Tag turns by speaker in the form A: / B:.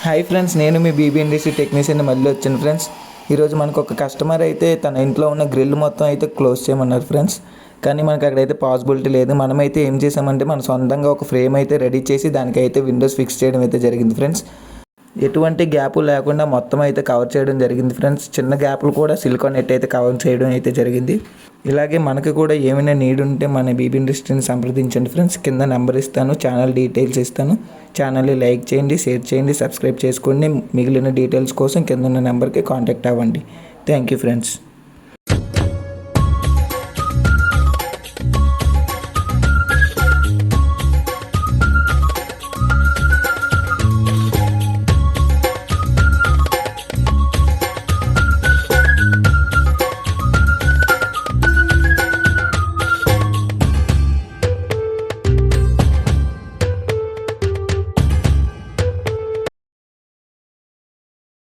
A: Hi friends, నేను మీ బీబీఎన్డీసీ technician మళ్ళీ వచ్చాను ఫ్రెండ్స్. ఈరోజు మనకు ఒక కస్టమర్ అయితే తన ఇంట్లో ఉన్న గ్రిల్ మొత్తం అయితే క్లోజ్ చేయమన్నారు ఫ్రెండ్స్. కానీ మనకు అక్కడైతే పాసిబిలిటీ లేదు. మనమైతే ఏం చేసామంటే మన సొంతంగా ఒక ఫ్రేమ్ అయితే రెడీ చేసి దానికైతే విండోస్ ఫిక్స్ చేయడం అయితే జరిగింది ఫ్రెండ్స్. ఎటువంటి గ్యాప్ లేకుండా మొత్తం అయితే కవర్ చేయడం జరిగింది ఫ్రెండ్స్. చిన్న గ్యాప్లు కూడా సిలికాన్ నెట్ అయితే కవర్ చేయడం అయితే జరిగింది. ఇలాగే మనకు కూడా ఏమైనా నీడ్ ఉంటే మన బీబీ ఇండస్ట్రీని సంప్రదించండి ఫ్రెండ్స్. కింద నెంబర్ ఇస్తాను, ఛానల్ డీటెయిల్స్ ఇస్తాను. ఛానల్ని లైక్ చేయండి, షేర్ చేయండి, సబ్స్క్రైబ్ చేసుకోండి. మిగిలిన డీటెయిల్స్ కోసం కింద ఉన్న నెంబర్కి కాంటాక్ట్ అవ్వండి. Thank you friends.